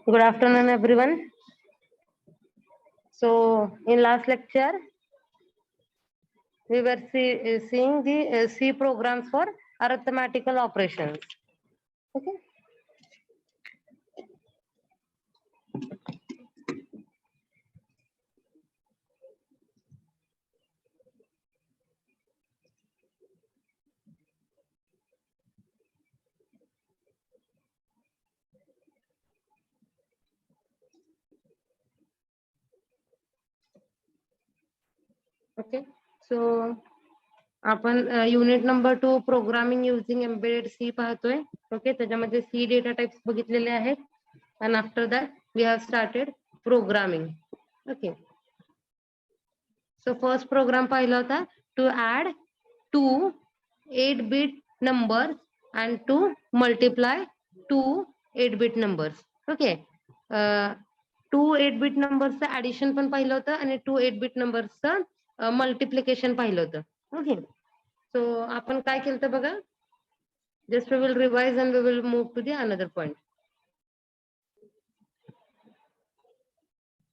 Good afternoon, everyone. So, in last lecture, we were seeing the C programs for arithmetical operations. Okay. Okay. So, आपण unit number 2 programming using embedded C पाहतोय. Okay, त्याच्यामध्ये C data types बघितलेले आहेत. आणि after that we have started programming. Okay. So first program पाहिला होता to add 2 8-bit numbers and to multiply 2 8-bit numbers. Okay. 2 8-bit नंबरचं addition पण पाहिलं होतं आणि 2 8-bit नंबरचं मल्टिप्लिकेशन पाहिलं होतं. ओके. सो आपण काय केलं तर बघा, just we will revise and we will move to the another point.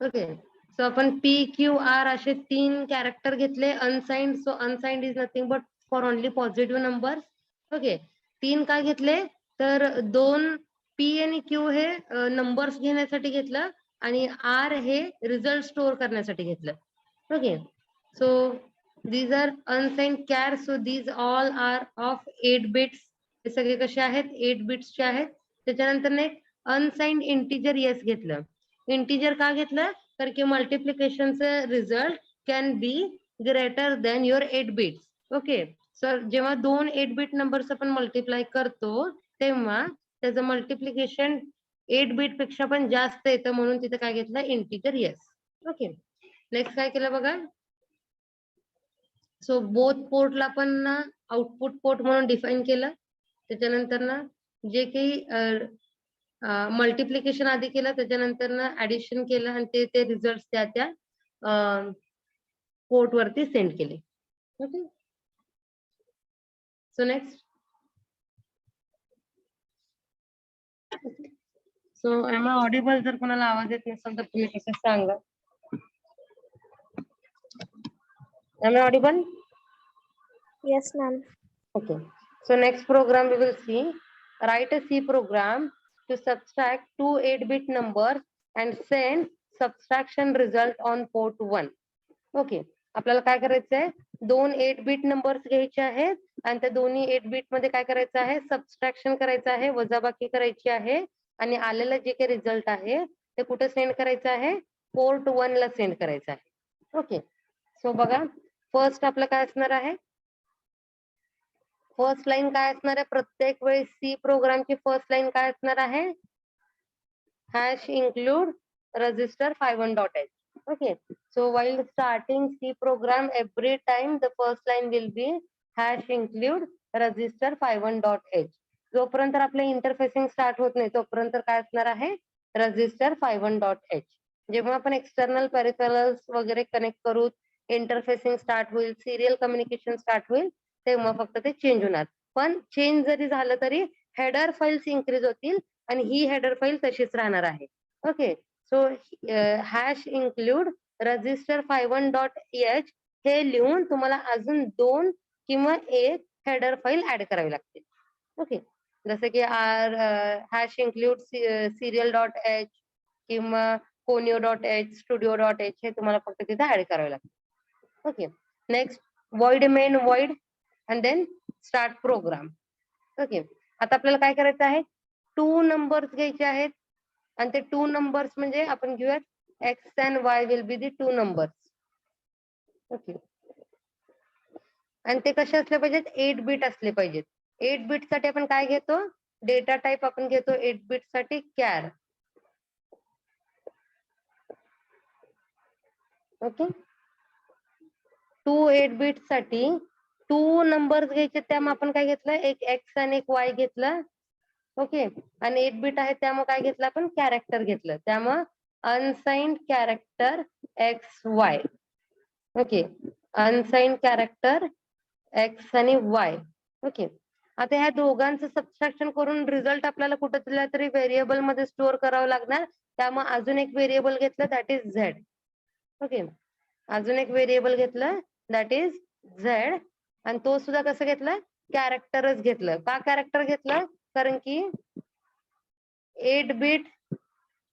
Okay. So आपण PQR असे 3 कॅरेक्टर घेतले unsigned. So unsigned is nothing but for only positive number. Okay. 3 काय घेतले तर 2 P आणि Q हे नंबर्स घेण्यासाठी घेतलं आणि R हे रिझल्ट स्टोअर करण्यासाठी घेतलं. Okay. So these are unsigned char. So these all are of 8 bits. हे सगळे कसे आहेत 8 बिट्सचे आहेत. त्याच्यानंतर अनसाइंड इंटिजर येस घेतलं. इंटिजर का घेतलं तर की मल्टिप्लिकेशनचं result can be greater than your 8 बिट्स. ओके. सो जेव्हा 2 8-bit नंबर्स आपण मल्टिप्लाय करतो तेव्हा त्याचं मल्टिप्लिकेशन 8 बिट पेक्षा पण जास्त येतं, म्हणून तिथे काय घेतलं इंटिजर येस. ओके. नेक्स्ट काय केलं बघा. सो बोथ पोर्टला पण ना आउटपुट पोर्ट म्हणून डिफाईन केलं. त्याच्यानंतर ना जे काही मल्टिप्लिकेशन आधी केलं त्याच्यानंतर ना ऍडिशन केलं आणि ते रिझल्ट त्या पोर्ट वरती सेंड केले. Okay. So next. So am audible. जर कोणाला आवाज येत नसेल तर तुम्ही कसं सांगा. Am audible? Yes, ma'am. Okay. So next program we will see. Write a C program to subtract 2 8-bit numbers and send subtraction result on port 1. Okay. आपल्याला काय करायचंय 2 8-bit नंबर्स घ्यायचे आहेत आणि त्या दोन्ही 8-bit मध्ये काय करायचं आहे सबस्ट्रॅक्शन करायचं आहे, वजाबाकी करायची आहे आणि आलेलं जे काही रिझल्ट आहे ते कुठे सेंड करायचं आहे पोर्ट 1 ला सेंड करायचं आहे. ओके. सो बघा फर्स्ट आपलं काय असणार आहे. फर्स्ट लाईन काय असणार आहे प्रत्येक वेळी सी प्रोग्रामची फर्स्ट लाईन काय असणार आहे hash include register 51.h. Okay. So while starting C program every time the first line will be hash include register 51.h. जोपर्यंत आपलं इंटरफेसिंग स्टार्ट होत नाही तोपर्यंत काय असणार आहे रजिस्टर 51.h. जेव्हा आपण एक्सटर्नल पेरिफेरल्स वगैरे कनेक्ट करू इंटरफेसिंग स्टार्ट होईल सिरियल कम्युनिकेशन स्टार्ट होईल तेव्हा फक्त ते चेंज होणार. पण चेंज जरी झालं तरी हेडर फाईल्स इन्क्रीज होतील आणि ही हेडर फाईल तशीच राहणार आहे. Okay. So hash include register 51.h हे लिहून तुम्हाला अजून 2 किंवा 1 हेडर फाईल ऍड करावी लागते. ओके. जसं की हॅश इन्क्लूड serial.h किंवा conio.h studio.h हे तुम्हाला फक्त तिथे ऍड करावे लागते. Okay. Next void main void and then start program. Okay. आता आपल्याला काय करायचं आहे 2 नंबर्स घ्यायचे आहेत आणि ते 2 नंबर्स म्हणजे आपण घेऊयात x and y will be the 2 numbers. Okay. आणि ते कसे असले पाहिजेत 8 बिट असले पाहिजेत. 8 बिट साठी आपण काय घेतो डेटा टाइप आपण घेतो 8 बिट साठी कॅर. ओके. 2 8 बिट साठी 2 नंबर्स घ्यायचे त्यामुळे आपण काय घेतलं एक x आणि एक y घेतलं. ओके. आणि 8 बिट आहे त्यामुळे काय घेतलं आपण कॅरेक्टर घेतलं त्यामुळे unsigned character XY. Okay. Unsigned character x आणि y. ओके. आता ह्या दोघांचं सबस्ट्रॅक्शन करून रिझल्ट आपल्याला कुठेतरी व्हेरिएबल मध्ये स्टोअर करावं लागणार त्यामुळे अजून एक व्हेरिएबल घेतलं दॅट इज झेड. ओके, अजून एक व्हेरिएबल घेतलं दॅट इज झेड, आणि तो सुद्धा कसं घेतलं, कॅरेक्टरच घेतलं. का कॅरेक्टर घेतलं, कारण की 8 बीट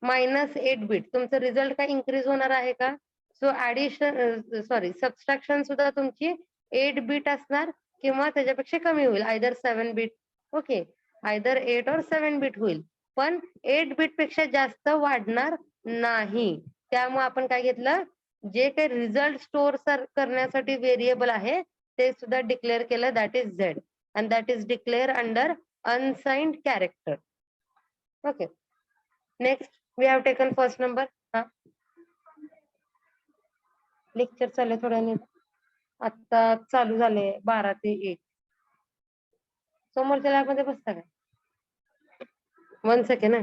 मायनस 8 बीट तुमचं रिझल्ट काय इन्क्रीज होणार आहे का? सो ऍडिशन सबस्ट्रॅक्शन सुद्धा तुमची 8 बीट असणार किंवा त्याच्यापेक्षा कमी होईल, आयदर 7 बीट. ओके, आयदर 8 और 7 बीट होईल, पण 8 बीट पेक्षा जास्त वाढणार नाही. त्यामुळे आपण काय घेतलं, जे काही रिझल्ट स्टोअर करण्यासाठी व्हेरिएबल आहे ते सुद्धा डिक्लेअर केलं that is z, and that is declare under unsigned character. Okay, next we have taken first number. हा, लेक्चर चालू थोड्याने, आता चालू झाले 12 ते 1. समोरच्या लॅबमध्ये बसता काय? 1 सेकंड ना.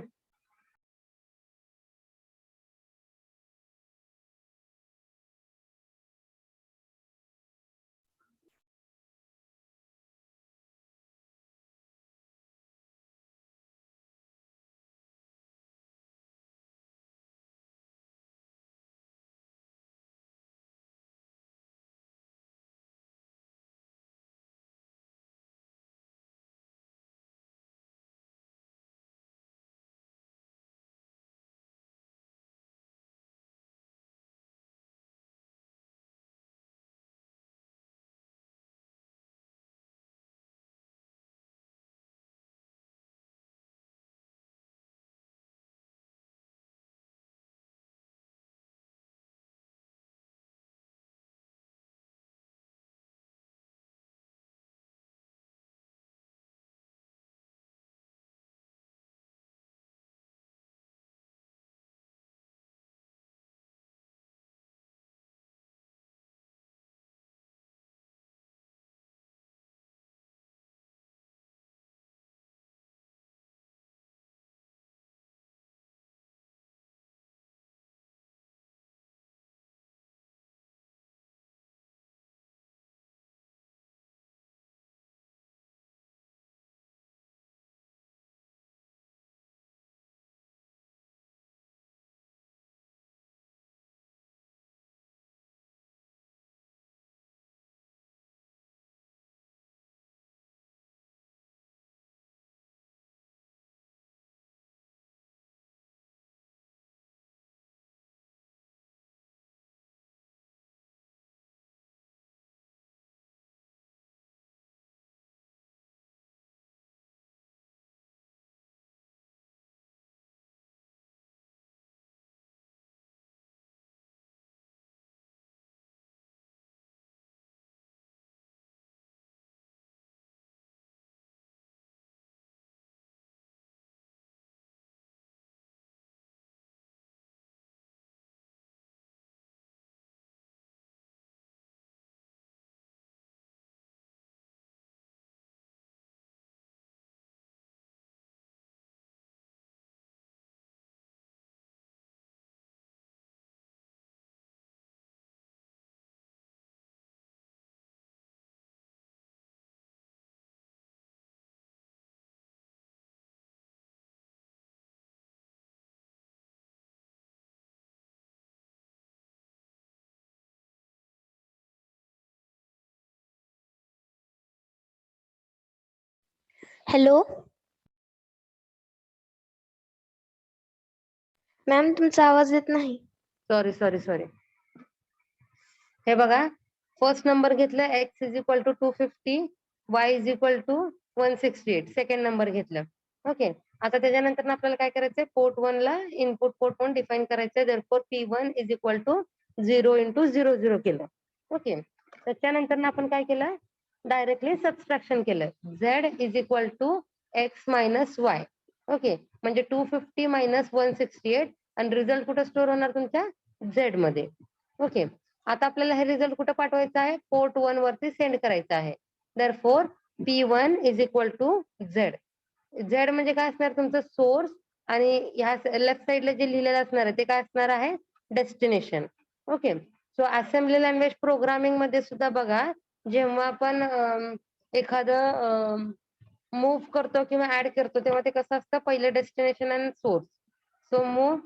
हॅलो मॅम, तुमचा आवाज येत नाही. सॉरी. हे बघा, फर्स्ट नंबर घेतलं x is equal to 250, y is equal to 168. Second number घेतलं. ओके, आता त्याच्यानंतर आपल्याला काय करायचंय, पोर्ट 1 ला इनपुट पोर्ट 1 डिफाईन करायचंय. Therefore P1 is equal to 0 into 0 0 केलं. ओके, त्याच्यानंतर आपण काय केलं, डायरेक्टली सबस्ट्रॅक्शन केलं. z is equal to x minus y. Okay, म्हणजे 250 मायनस 168, आणि रिझल्ट कुठे स्टोअर होणार, तुमच्या z मध्ये. ओके, आता आपल्याला हे रिझल्ट कुठे पाठवायचा आहे, पोर्ट 1 वरती सेंड करायचा आहे. Therefore P1 is equal to z. z म्हणजे काय असणार, तुमचं सोर्स, आणि ह्या लेफ्ट साइडला जे लिहिलेलं असणार आहे ते काय असणार आहे, destination. Okay, so assembly language programming मध्ये सुद्धा बघा, जेव्हा आपण एखादं मूव्ह करतो किंवा ऍड करतो तेव्हा ते कसं असतं, पहिलं डेस्टिनेशन आणि source. So move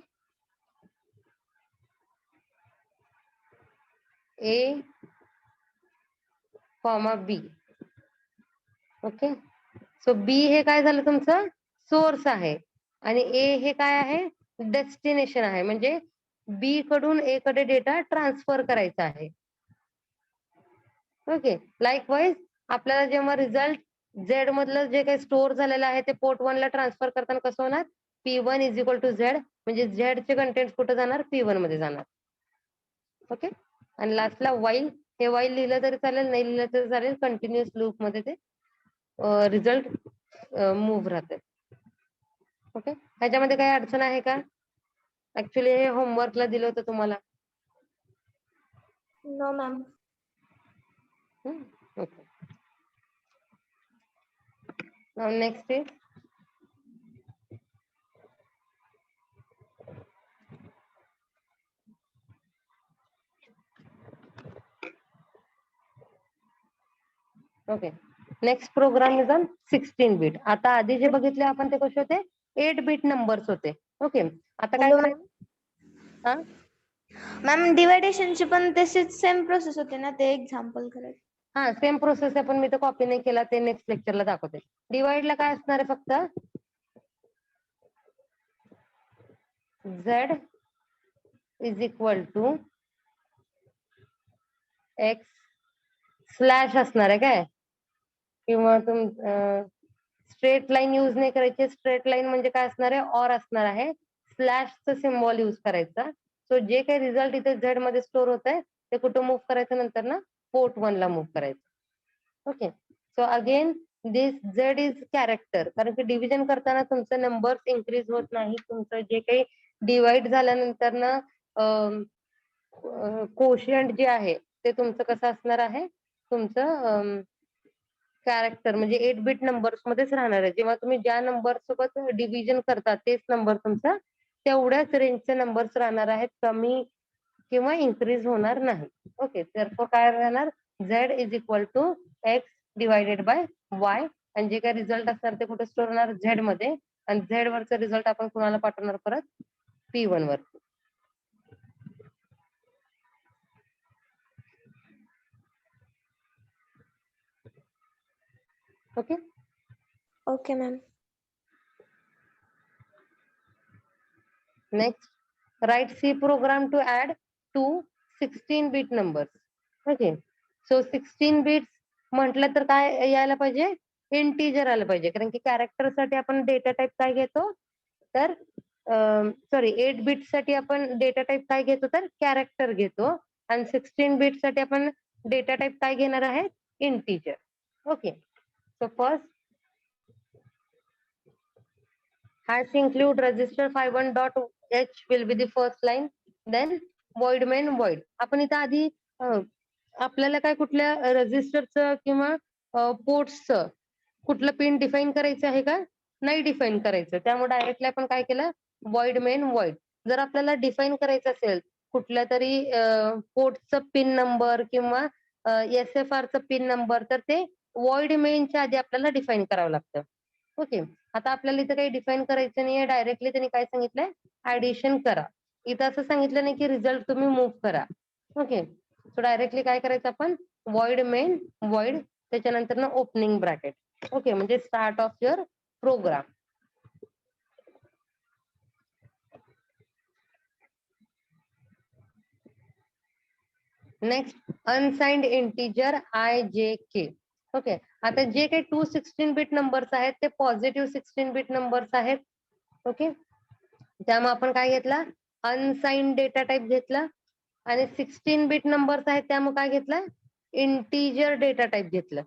A, B. Okay, so B हे काय झालं तुमचं सोर्स आहे आणि A हे काय आहे डेस्टिनेशन आहे, म्हणजे B कडून A कडे डेटा ट्रान्सफर करायचा आहे. ओके, लाईकवाईज आपल्याला जेव्हा रिझल्ट Z मधलं जे काही स्टोअर झालेलं आहे ते पोर्ट 1 ला ट्रान्सफर करताना कसं होणार, P1 is equal to Z, म्हणजे Z चे कंटेंट कुठे जाणार P1 मध्ये जाणार. ओके, आणि लास्टला वाईल, हे वाईल लिहिलं तरी चालेल, नाही लिहिलं तरी चालेल, कंटिन्युअस लूप मध्ये ते रिझल्ट मूव्ह राहते. ओके, ह्याच्यामध्ये काही अडचण आहे का? ऍक्च्युली हे होमवर्कला दिलं होतं तुम्हाला. No ma'am. Okay, now next is okay, next program is on 16 bit. आता आधी जे बघितले आपण ते कसे होते 8 बीट नंबर्स होते. ओके, आता काय करायचं, हा मॅम डिवायडेशनची पण तशीच सेम प्रोसेस होते ना, ते एक्झाम्पल करायचं. हा सेम प्रोसेस आहे, पण मी तर कॉपी नाही केला, ते नेक्स्ट लेक्चरला दाखवते. डिवाइडला काय असणार आहे फक्त Z is equal to X slash असणार आहे काय, किंवा तुम स्ट्रेट लाईन यूज नाही करायची. स्ट्रेट लाईन म्हणजे काय असणार आहे ऑर असणार आहे, स्लॅशचं सिम्बॉल यूज करायचा. सो जे काही रिझल्ट इथे Z मध्ये स्टोअर होत आहे ते कुठं मूव्ह करायचं, नंतर ना पोर्ट 1 ला मूव्ह करायचं. Okay, so again this Z is character, कारण की डिव्हिजन करताना तुमचं नंबर्स इन्क्रीज होत नाही. तुमचं जे काही डिवाइड झाल्यानंतर ना कोशियंट जे आहे ते तुमचं कसं असणार आहे, तुमचं कॅरेक्टर म्हणजे 8 बीट नंबर्स मध्येच राहणार आहे. जेव्हा तुम्ही ज्या नंबर सोबत डिव्हिजन करता तेच नंबर तुमचा तेवढ्याच रेंजचे नंबर्स राहणार आहेत, कमी किंवा इन्क्रीज होणार नाही. ओके, तर काय राहणार Z is equal to X divided by Y, आणि जे काय रिझल्ट असणार ते कुठे स्टोअर होणार Z मध्ये, आणि Z वरचा रिझल्ट आपण कुणाला पाठवणार परत P1 वर. Okay, okay ma'am. Next, right C program to add two 16 bit numbers. Okay, so 16 bits म्हटलं तर काय यायला पाहिजे, इंटीजर आलं पाहिजे, कारण की कॅरेक्टर साठी आपण डेटा टाइप काय घेतो तर सॉरी 8 बिट साठी आपण डेटा टाइप काय घेतो तर कॅरेक्टर घेतो, आणि 16 बिट साठी आपण डेटा टाइप काय घेणार आहे integer. Okay, so first hash include register 51.h will be the first line, then void main void. आपण इथं आधी आपल्याला काय कुठल्या रजिस्टरचं किंवा पोर्ट्सचं कुठलं पिन डिफाईन करायचं आहे का, नाही डिफाईन करायचं, त्यामुळे डायरेक्टली आपण काय केलं void main void. जर आपल्याला डिफाईन करायचं असेल कुठल्या तरी पोर्टचं पिन नंबर किंवा SFR चं पिन नंबर, तर ते void mainच्या आधी आपल्याला डिफाईन करावं लागतं. ओके, आता आपल्याला इथं काही डिफाईन करायचं नाहीये, डायरेक्टली त्यांनी काय सांगितलंय ऍडिशन करा. इथं असं सांगितलं नाही की रिझल्ट तुम्ही मूव्ह करा. ओके, सो डायरेक्टली काय करायचं आपण void main void, त्याच्यानंतर ना ओपनिंग ब्रॅकेट. ओके, म्हणजे start of your program. Next unsigned integer IJK. ओके, आता जे काही 216 बिट नंबर्स आहेत ते पॉझिटिव्ह 16 बिट नंबर्स आहेत. ओके, त्यामुळे आपण काय घेतला अनसाइंड डेटा टाइप घेतला, आणि 16 बिट नंबर्स आहेत त्यामुळे काय घेतलं इंटीजर डेटा टाइप घेतलं.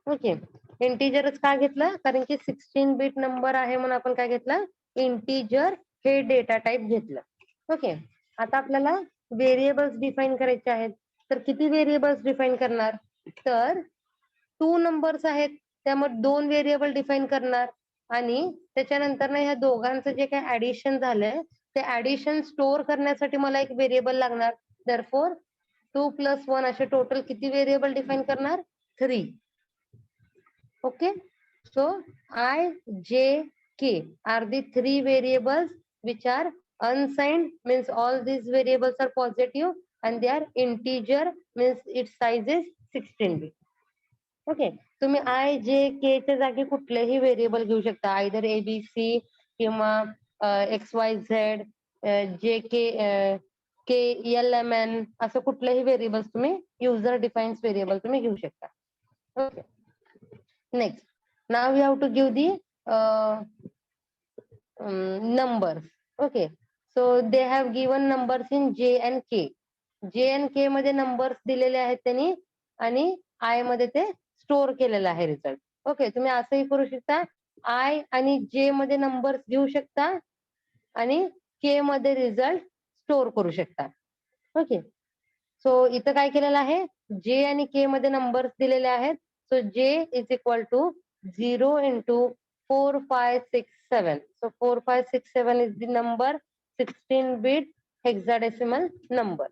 ओके, इंटीजरच का घेतलं, कारण की 16 बिट नंबर आहे म्हणून आपण काय घेतलं इंटीजर हे डेटा टाइप घेतलं. ओके, आता आपल्याला व्हेरिएबल्स डिफाईन करायचे आहेत, तर किती व्हेरिएबल्स डिफाईन करणार, तर 2 नंबर्स आहेत त्यामुळे 2 व्हेरिएबल डिफाईन करणार, आणि त्याच्यानंतर ना ह्या दोघांचं जे काही ऍडिशन झालंय ते ऍडिशन स्टोअर करण्यासाठी मला एक व्हेरिएबल लागणार. देअरफॉर 2 + 1 असे टोटल किती व्हेरिएबल डिफाईन करणार 3. Okay, so IJK are the 3 variables which are unsigned, means all these variables are positive, and they are integer, means its size is 16 bit. Okay, तुम्ही I J के च्या जागी कुठलेही variable घेऊ शकता, either ABC किंवा XYZ जे के LMN असं कुठलेही व्हेरिएबल्स तुम्ही युजर डिफाईन्स व्हेरिएबल तुम्ही घेऊ शकता. Okay, next now you have to give the numbers. Okay, so they have given numbers in J and K. J and K मध्ये नंबर्स दिलेले आहेत त्यांनी आणि आय मध्ये ते स्टोअर केलेलं आहे रिझल्ट. ओके, तुम्ही असंही करू शकता, आय आणि जे मध्ये नंबर्स घेऊ शकता आणि के मध्ये रिझल्ट स्टोअर करू शकता. ओके, सो इथं काय केलेलं आहे, जे आणि के मध्ये नंबर्स दिलेले आहेत. So J is equal to 0 into 4, 5, 6, 7. So 4, 5, 6, 7 is the number, 16-bit hexadecimal number.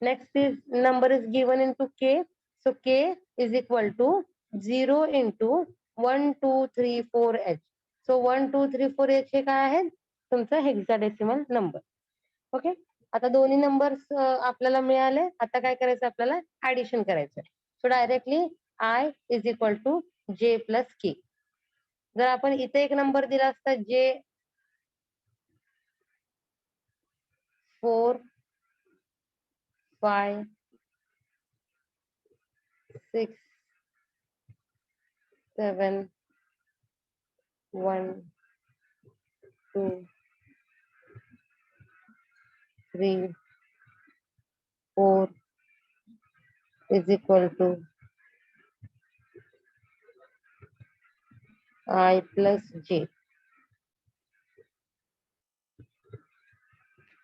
Next is number is given into K. So K is equal to 0 into 1, 2, 3, 4 H. So 1, 2, 3, 4 H हे काय आहे, तुमचं हेक्साडेसिमल नंबर. ओके, आता दोन्ही numbers आपल्याला मिळाले. आता काय करायचं, आपल्याला ऍडिशन करायचं. So directly i is equal to j plus k. जर आपण इथे एक नंबर दिला असता जे 4, 5, 6, 7, 1, 2, 3, 4 is equal to I plus J.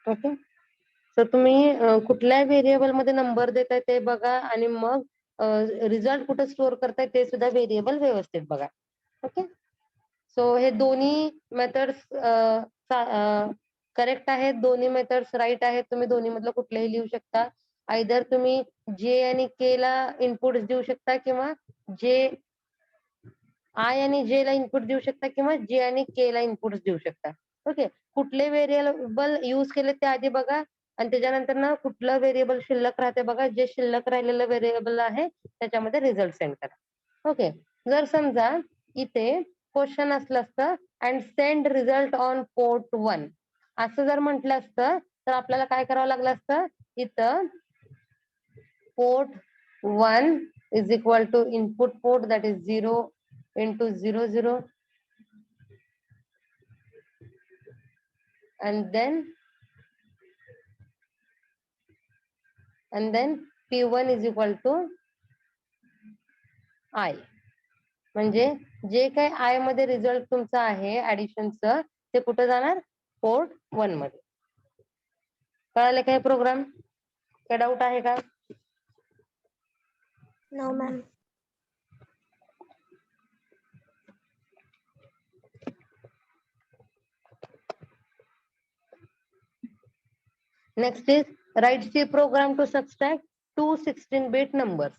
Okay, so तुम्ही कुठल्या व्हेरिएबल मध्ये नंबर देताय ते बघा आणि मग रिझल्ट कुठे स्टोअर करताय ते सुद्धा व्हेरिएबल व्यवस्थित बघा. ओके, सो हे दोन्ही मेथड्स करेक्ट आहेत, दोन्ही मेथड्स राईट आहेत. तुम्ही दोन्ही मधलं कुठलेही लिहू शकता. आयदर तुम्ही जे आणि के ला इनपुट देऊ शकता किंवा जे आय आणि जे ला इनपुट देऊ शकता किंवा जे आणि के ला इनपुट देऊ शकता. ओके, कुठले व्हेरिएबल यूज केले ते आधी बघा आणि त्याच्यानंतर ना कुठलं व्हेरिएबल शिल्लक राहते बघा. जे शिल्लक राहिलेलं व्हेरिएबल आहे त्याच्यामध्ये रिझल्ट सेंड करा. ओके, जर समजा इथे क्वेश्चन असलं असतं and send result on port 1 असं जर म्हटलं असतं तर आपल्याला काय करावं लागलं असतं, इथं port 1 is equal to input port, that is 0 into 0, 0, and then P1 is equal to I. म्हणजे जे काही आय मध्ये रिझल्ट तुमचा आहे ऍडिशनचं ते कुठे जाणार, पोर्ट 1 मध्ये. कळाले काय प्रोग्राम, काय डाऊट आहे का? No ma'am. Next is write C program to subtract two 16-bit numbers.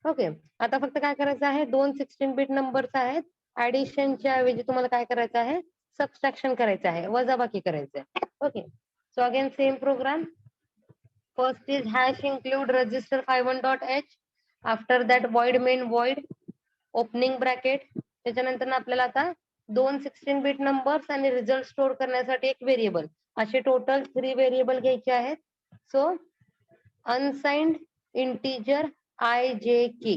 Okay, आता फक्त काय करायचं आहे, दोन 16-bit नंबर्स आहेत. ऍडिशनच्या ऐवजी तुम्हाला काय करायचं आहे, सबट्रॅक्शन करायचं आहे, वजाबाकी करायचं आहे. Okay, so again same programme. First is hash include register 51.h. After that void main void opening bracket. त्याच्यानंतर आपल्याला आता दोन 16-bit नंबर्स आणि रिझल्ट स्टोअर करण्यासाठी एक व्हेरिएबल, असे टोटल 3 व्हेरिएबल घ्यायचे आहेत. So unsigned integer I J K.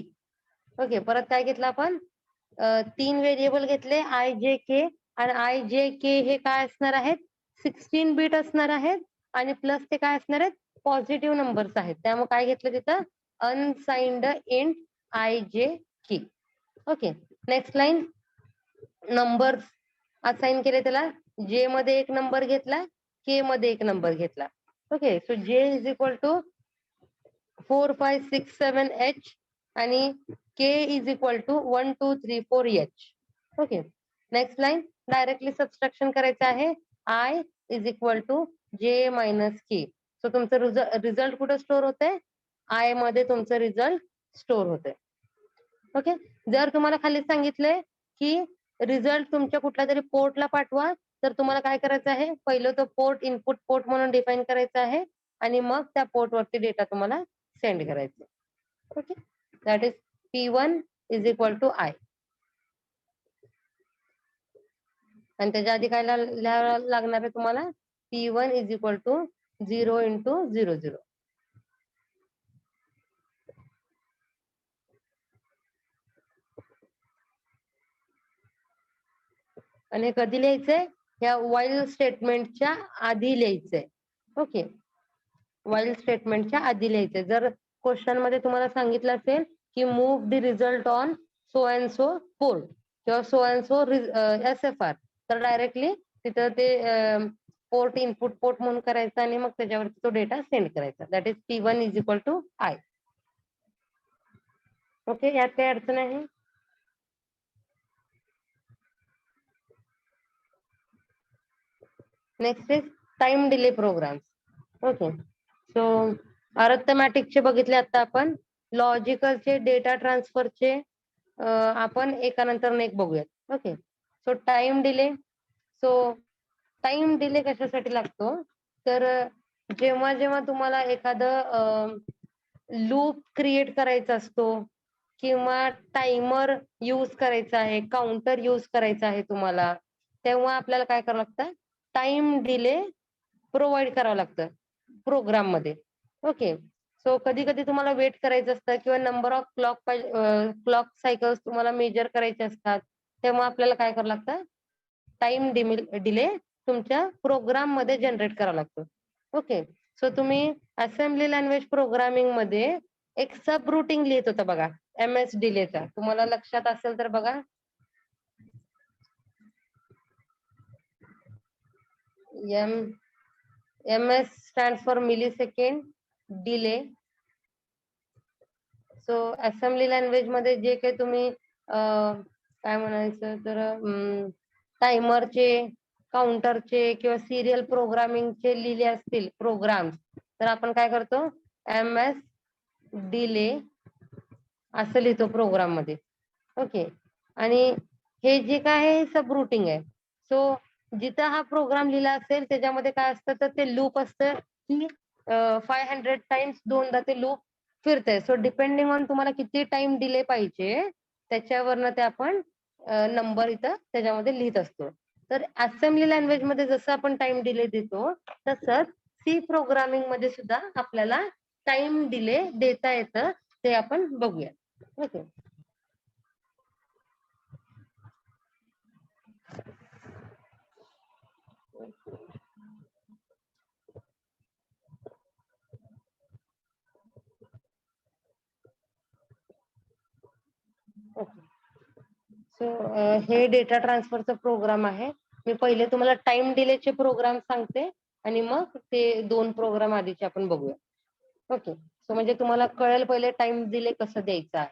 Okay, परत काय घेतलं आपण, 3 व्हेरिएबल घेतले आय जे के, आणि आय जे के हे काय असणार आहेत, 16-bit असणार आहेत आणि प्लस ते काय असणार आहेत, पॉझिटिव्ह नंबर्स आहेत. त्यामुळे काय घेतलं तिथं, unsigned int I J K. Okay, next line, number assign केले त्याला. जे मध्ये एक नंबर घेतला, के मध्ये एक नंबर घेतला. Okay, so J is equal to 4, 5, 6, 7 H आणि K is equal to 1, 2, 3, 4 H. Okay, next line, directly subtraction करायचं आहे. I is equal to J minus K. So तुमचं रिझल्ट कुठे स्टोअर होते, आय मध्ये तुमचं रिझल्ट स्टोअर होते. ओके, जर तुम्हाला खाली सांगितलंय की रिझल्ट तुमच्या कुठल्या तरी पोर्टला पाठवा, तर तुम्हाला काय करायचं आहे, पहिलं तो पोर्ट इनपुट पोर्ट म्हणून डिफाईन करायचा आहे. आणि मग त्या पोर्ट वरती डेटा तुम्हाला सेंड करायचा. Okay, that is P1 is equal to I. आणि त्याच्या आधी काय लिहावं लागणार आहे तुम्हाला? P1 is equal to 0 into 0 0. आणि कधी लिहायचंय? या वाईल स्टेटमेंटच्या आधी लिहायचंय. ओके, वाईल स्टेटमेंटच्या आधी लिहायचंय. जर क्वेश्चन मध्ये तुम्हाला सांगितलं असेल की move the result on so and so port किंवा सो अँड सो SFR, तर डायरेक्टली तिथं ते पोर्ट इनपुट पोर्ट म्हणून करायचं आणि मग त्याच्यावरती तो डेटा सेंड करायचा. That is P1 is equal to I. Okay, यात काही अडचण आहे? Next is time delay program. Okay, so अरिथमॅटिकचे बघितले आता आपण. लॉजिकलचे, डेटा ट्रान्सफरचे आपण एकानंतर एक बघूयात. Okay, so time delay. So time delay कशासाठी लागतो? तर जेव्हा जेव्हा तुम्हाला एखादं लूप क्रिएट करायचा असतो किंवा टाइमर यूज करायचा आहे, काउंटर यूज करायचा आहे तुम्हाला, तेव्हा आपल्याला काय करावं लागतं? टाइम डिले प्रोव्हाइड करावं लागतं प्रोग्राम मध्ये. ओके, सो कधी कधी तुम्हाला वेट करायचं असतं किंवा नंबर ऑफ क्लॉक सायकल्स तुम्हाला मेजर करायचे असतात, तेव्हा आपल्याला काय करावं लागतं? टाइम डिले तुमच्या प्रोग्राम मध्ये जनरेट करावा लागतो. ओके, सो तुम्ही असेंब्ली लँग्वेज प्रोग्रामिंग मध्ये एक सब रुटीन लिहित होता बघा, MS डिलेचा. तुम्हाला लक्षात असेल तर बघा. MS stands for millisecond delay. So assembly language मध्ये जे काही तुम्ही काय म्हणायचं तर टायमरचे, काउंटरचे किंवा सिरियल प्रोग्रामिंगचे लिहिले असतील प्रोग्राम, तर आपण काय करतो? MS डिले असं लिहितो प्रोग्राम मध्ये. ओके, आणि हे जे काय आहे सब रुटीन आहे. सो जिथं हा प्रोग्राम लिहिला असेल त्याच्यामध्ये काय असतं तर ते लूप असतं की 500 टाइम्स दोनदा ते लूप फिरतंय. सो डिपेंडिंग ऑन तुम्हाला किती टाइम डिले पाहिजे त्याच्यावरनं ते आपण नंबर इथं त्याच्यामध्ये लिहित असतो. तर असेंब्ली लँग्वेज मध्ये जसं आपण टाइम डिले देतो तसंच C प्रोग्रामिंग मध्ये सुद्धा आपल्याला टाइम डिले देता येतं, ते आपण बघूया. ओके, सो हे डेटा ट्रान्सफरचा प्रोग्राम आहे. मी पहिले तुम्हाला टाइम डिलेचे प्रोग्राम सांगते आणि मग ते 2 प्रोग्राम आधीचे आपण बघूया. ओके, सो म्हणजे तुम्हाला कळेल पहिले टाइम डिले कसं द्यायचा आहे.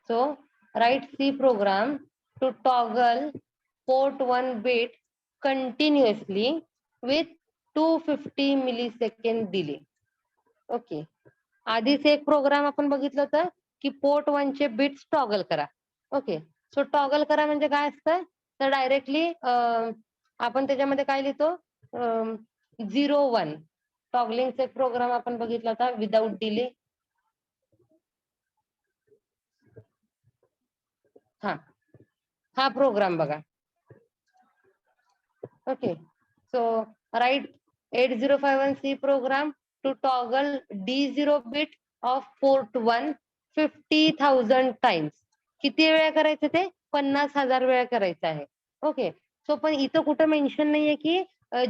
So write C program to toggle port 1 bit continuously with 250 millisecond delay. Okay, आधीच एक प्रोग्राम आपण बघितलं होतं की पोर्ट 1 चे बिट्स टॉगल करा. ओके, सो टॉगल करा म्हणजे काय असतं तर डायरेक्टली आपण त्याच्यामध्ये काय लिहितो? 0-1 टॉगलिंगचा प्रोग्राम आपण बघितला होता विदाउट डिले. हा प्रोग्राम बघा. Okay, so write 8051 C program to toggle D0 bit of port 1 50,000 times. किती वेळा करायचं ते? 50,000 वेळा करायचं आहे. ओके, सो पण इथं कुठं मेन्शन नाहीये की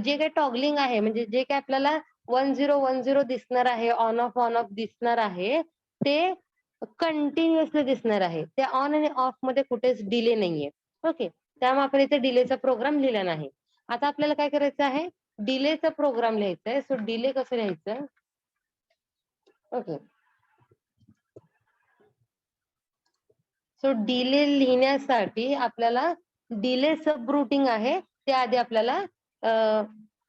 जे काही टॉगलिंग आहे म्हणजे जे काही आपल्याला 1010 दिसणार आहे, ऑन ऑफ दिसणार आहे, ते कंटिन्युअसली दिसणार आहे. त्या ऑन आणि ऑफ मध्ये कुठेच डिले नाहीये. ओके, त्यामुळे आपण इथे डिलेचा प्रोग्राम लिहिला नाही. आता आपल्याला काय करायचं आहे? डिलेचा प्रोग्राम लिहायचा आहे. सो डिले कसं लिहायचं? ओके, सो डिले लिहिण्यासाठी आपल्याला डिले सब रुटीन आहे ते आधी आपल्याला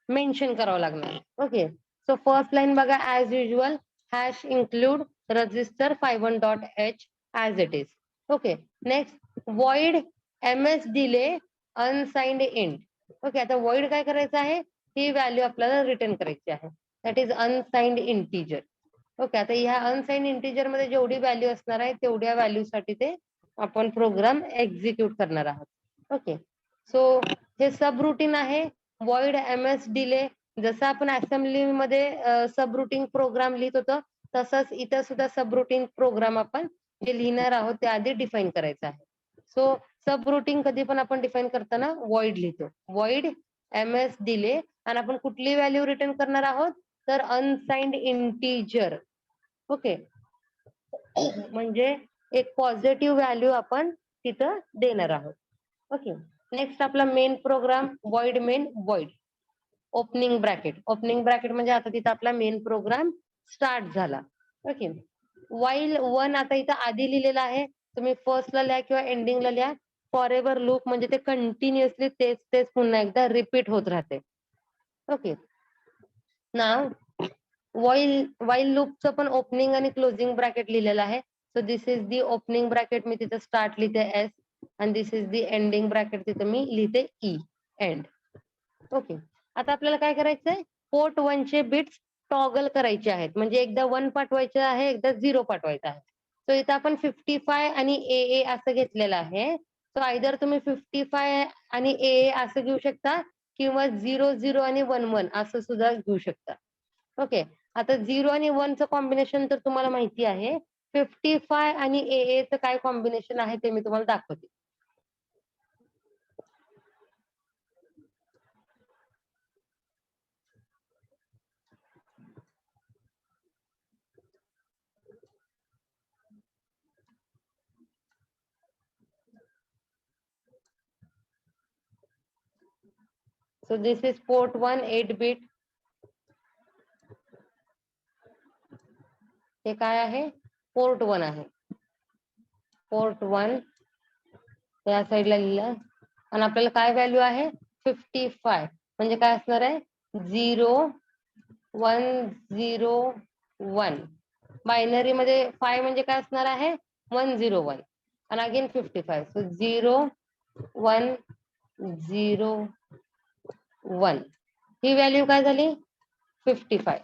मेन्शन करावं लागणार. ओके, सो फर्स्ट लाईन बघा, as usual hash include register 51.h as it is. Okay, next void MS delay unsigned int. Okay, आता void काय करायचं आहे? ही व्हॅल्यू आपल्याला रिटर्न करायची आहे. That is unsigned integer. Okay, आता ह्या अनसाइंड इंटिजर मध्ये जेवढी व्हॅल्यू असणार आहे तेवढ्या व्हॅल्यू साठी ते आपण प्रोग्राम एक्झिक्यूट करणार आहोत. ओके, सो हे सब रुटीन आहे. void ms डिले, जसं आपण असेंब्ली मध्ये सब रुटीन प्रोग्राम लिहित होतो तसंच इथं सुद्धा सब रुटीन प्रोग्राम आपण जे लिहिणार आहोत ते आधी डिफाईन करायचं आहे. सो सब रुटीन कधी पण आपण डिफाईन करताना void लिहितो. void ms डिले आणि आपण कुठली व्हॅल्यू रिटर्न करणार आहोत तर अनसाइंड इंटिजर. ओके, म्हणजे एक पॉझिटिव्ह व्हॅल्यू आपण तिथं देणार आहोत. ओके, नेक्स्ट आपला main program void main void opening bracket. Opening bracket म्हणजे आता तिथं आपला मेन प्रोग्राम स्टार्ट झाला. ओके, वाईल वन आता इथं आधी लिहिलेला आहे, तुम्ही फर्स्टला लिहा किंवा एंडिंगला लिहा. फॉर एव्हर लूप म्हणजे ते कंटिन्युअसली तेच तेच पुन्हा एकदा रिपीट होत राहते. ओके, नाव वाईल लूपचं पण ओपनिंग आणि क्लोजिंग ब्रॅकेट लिहिलेलं आहे. So this is the opening bracket, मी तिथं स्टार्ट लिहिते एस, आणि this is the ending bracket, तिथं मी लिहिते ई, एंड. ओके, आता आपल्याला काय करायचंय, पोर्ट 1 चे बिट्स टॉगल करायचे आहेत. म्हणजे एकदा 1 पाठवायचं आहे, एकदा 0 पाठवायचं आहे. सो इथं आपण 55 आणि ए असं घेतलेलं आहे. सो आयदर तुम्ही 55 आणि ए असं घेऊ शकता किंवा 00 आणि 11 असं सुद्धा घेऊ शकता. ओके, आता 0 आणि 1 चं कॉम्बिनेशन तर तुम्हाला माहिती आहे. 55 आणि ए चं काय कॉम्बिनेशन आहे ते मी तुम्हाला दाखवते. So this is port 1 8-bit. हे काय आहे, पोर्ट 1 आहे. पोर्ट 1 या साईडला लिहिलं, आणि आपल्याला काय व्हॅल्यू आहे 55, म्हणजे काय असणार आहे 0 1 0 1. बायनरी मध्ये 5 म्हणजे काय असणार आहे 101 आणि अगेन 55. सो 0 1 0 1, ही व्हॅल्यू काय झाली 55.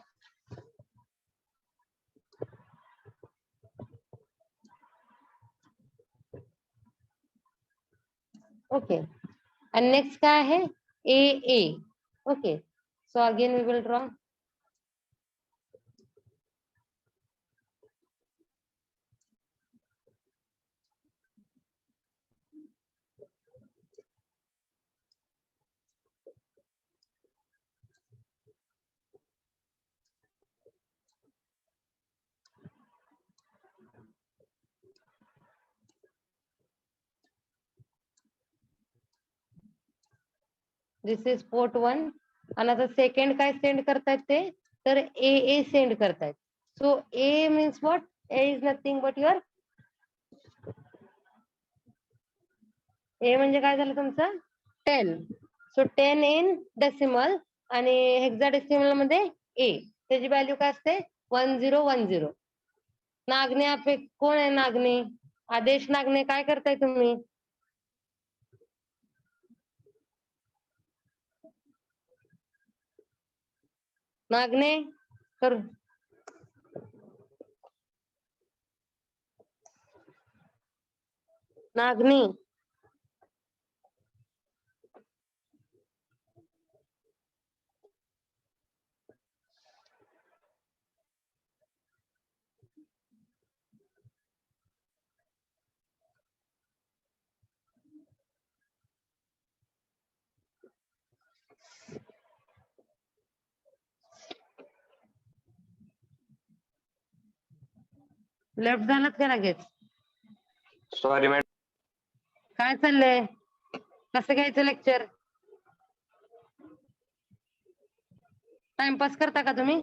ओके, आणि नेक्स्ट काय आहे A. Okay, so again we will draw. This is port 1, आणि आता सेकंड काय सेंड करतायत ते तर ए सेंड करतायत. So A means what, A is nothing but your, A म्हणजे काय झालं तुमचं 10. सो 10 इन डेसिमल आणि हेक्साडेसिमल मध्ये ए, त्याची व्हॅल्यू काय असते 1010. नागणे कोण आहे नागणे, आदेश नागणे, काय करताय तुम्ही. नागणे कर, नागणी लेफ्ट झालं का लगेच. Sorry madam. काय चाललंय, कसं घ्यायचं लेक्चर, टाइमपास करता का तुम्ही.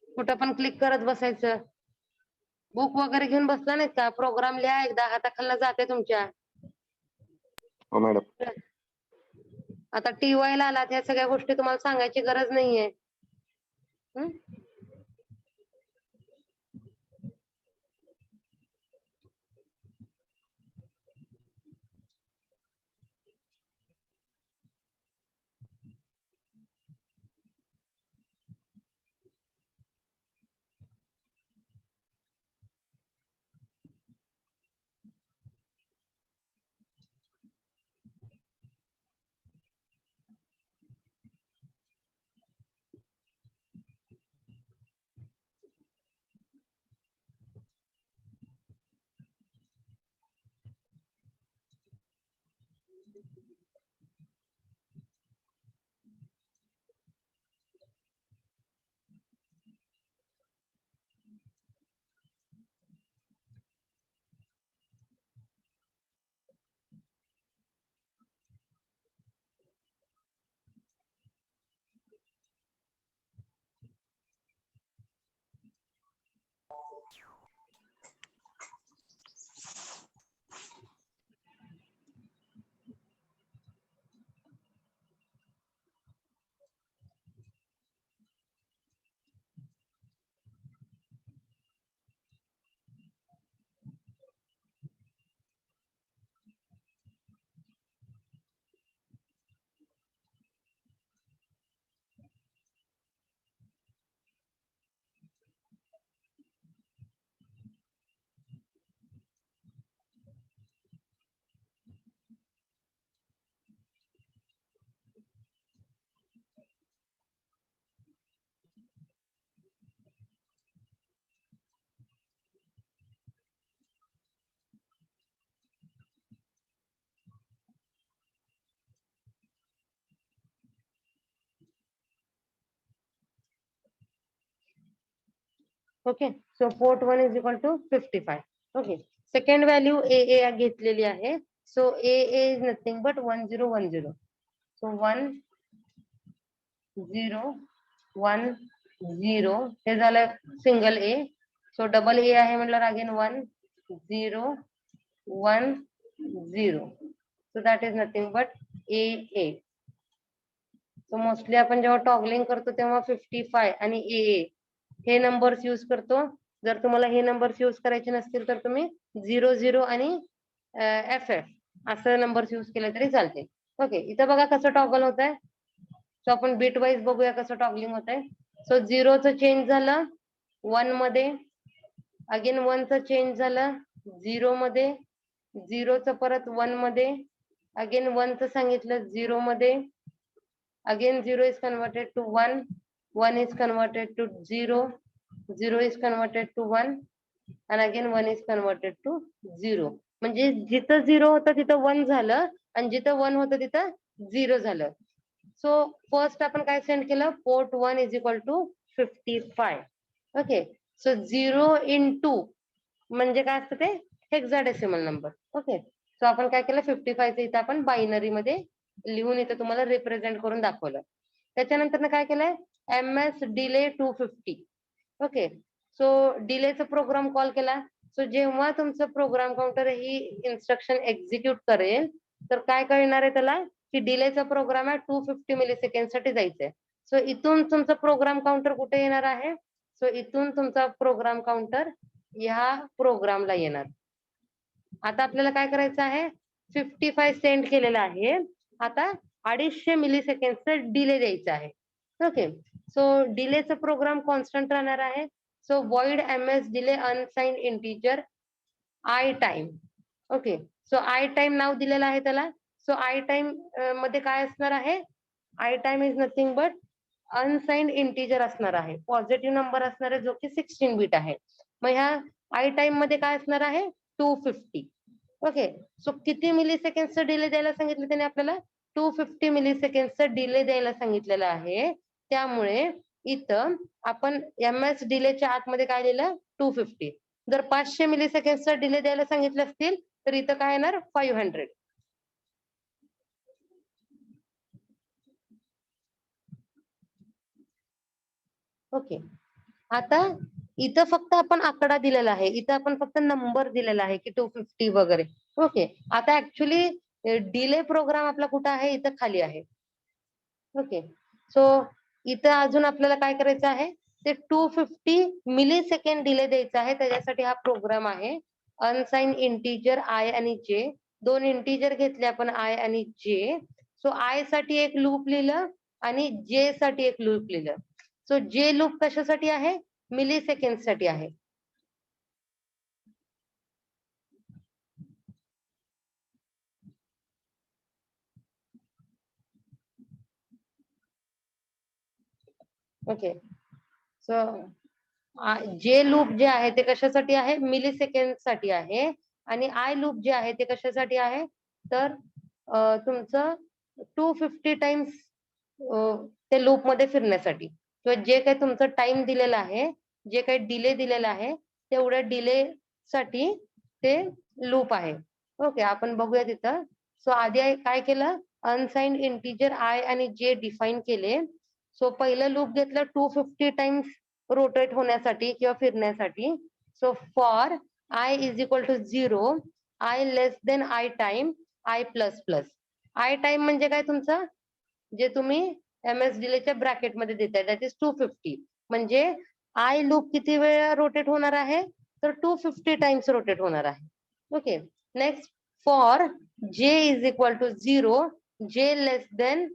कुठं पण क्लिक करत बसायचं, बुक वगैरे घेऊन बसला नाहीत का, प्रोग्राम लिहा एकदा हाताखालनं जाते तुमच्या. हो मॅडम. आता TY ला आलात, ह्या सगळ्या गोष्टी तुम्हाला सांगायची गरज नाहीये. Okay. So port 1 is equal to 55. Okay. Second value A घेतलेली आहे. So A is nothing but 1010. So 1010 हे झालं single A. So double A आहे म्हटल्यावर again 1010. So that is nothing but A. So mostly आपण जेव्हा टॉगलिंग करतो तेव्हा 55 आणि ए हे नंबर्स यूज करतो. जर तुम्हाला हे नंबर्स यूज करायचे नसतील तर तुम्ही 00 आणि FF असं नंबर्स यूज केले तरी चालते. ओके. इथं बघा कसं टॉगल होत आहे. सो आपण बीट वाईज बघूया कसं टॉगलिंग होत आहे. सो 0चं चेंज झालं 1 मध्ये, अगेन 1चं चेंज झालं 0 मध्ये, 0चं परत 1 मध्ये, अगेन 1चं सांगितलं 0 मध्ये, again 0 is converted to 1, 1 is converted to 0, 0 is converted to 1 and again 1 is converted to 0. म्हणजे जिथं 0 होतं तिथं 1 झालं आणि जिथं 1 होतं तिथं 0 झालं. सो फर्स्ट आपण काय सेंड केलं, port 1 is equal to 55. Okay. So 0 into म्हणजे काय असतं ते हेक्साडेसिमल नंबर. ओके. सो आपण काय केलं 55चं इथं आपण बायनरी मध्ये लिहून इथं तुम्हाला रिप्रेझेंट करून दाखवलं. त्याच्यानंतर काय केलंय MS डिले 250. ओके. सो डिलेचा प्रोग्राम कॉल केला. सो जेव्हा तुमचं प्रोग्राम काउंटर ही इन्स्ट्रक्शन एक्झिक्यूट करेल तर काय कळणार आहे त्याला की डिलेचा प्रोग्राम आहे 250 मिलीसेकंड साठी जायचंय. सो इथून तुमचा प्रोग्राम काउंटर कुठे येणार आहे. सो इथून तुमचा प्रोग्राम काउंटर ह्या प्रोग्रामला येणार. आता आपल्याला काय करायचं आहे 55 सेंड केलेला आहे. आता 250 मिलीसेकंडचं डिले द्यायचा आहे. ओके. सो डिलेचा प्रोग्राम कॉन्स्टंट राहणार आहे. So void MS delay unsigned integer I time. Okay. So I time नाव दिलेलं आहे त्याला. सो आय टाइम मध्ये काय असणार आहे, I time is nothing but unsigned integer असणार आहे. पॉझिटिव्ह नंबर असणार आहे जो की 16 बीट आहे. मग ह्या आय टाइम मध्ये काय असणार आहे 250. ओके. सो किती मिलीसेकंडचा डिले द्यायला सांगितलं त्याने आपल्याला 250 मिलीसेकंडचा डिले द्यायला सांगितलेलं आहे. त्यामुळे इथं आपण MS डिलेच्या आतमध्ये काय लिहिलं 250. जर 500 मिलीसेकंडचा डिले द्यायला सांगितलं असतील तर इथं काय येणार 500. ओके. आता इथं फक्त आपण आकडा दिलेला आहे, इथं आपण फक्त नंबर दिलेला आहे की 250 वगैरे. ओके. आता ऍक्च्युली डिले प्रोग्राम आपला कुठं आहे, इथं खाली आहे. ओके. सो इथं अजून आपल्याला काय करायचं आहे ते 250 मिलीसेकंड डिले द्यायचा आहे. त्याच्यासाठी हा प्रोग्राम आहे. अनसाइन्ड इंटीजर आय आणि जे, दोन इंटीजर घेतले आपण आय आणि जे. सो आय साठी एक लूप लिहिलं आणि जे साठी एक लूप लिहिलं. सो जे लूप कशासाठी आहे, मिलीसेकंड साठी आहे. ओके. सो जे लूप जे आहे ते कशासाठी आहे, मिलीसेकंड साठी आहे. आणि आय लूप जे आहे ते कशासाठी आहे तर तुमचं 250 टाइम्स ते लूप मध्ये फिरण्यासाठी, किंवा जे काही तुमचं टाइम दिलेला आहे, जे काही डिले दिलेला आहे तेवढ्या डिले साठी ते लूप आहे. ओके. आपण बघूया तिथं. सो आधी काय केलं, अनसाइन्ड इंटीजर आय आणि जे डिफाईन केले. सो पहिलं लूप घेतलं 250 टाइम्स रोटेट होण्यासाठी किंवा फिरण्यासाठी. So for i is equal to 0, i less than i time, i plus plus. I time म्हणजे काय तुमचं जे तुम्ही MS डिलेच्या ब्रॅकेट मध्ये देताय दॅट इज 250. म्हणजे आय लूप किती वेळा रोटेट होणार आहे तर 250 टाइम्स रोटेट होणार आहे. ओके. नेक्स्ट फॉर जे इज इक्वल टू 0, जे less than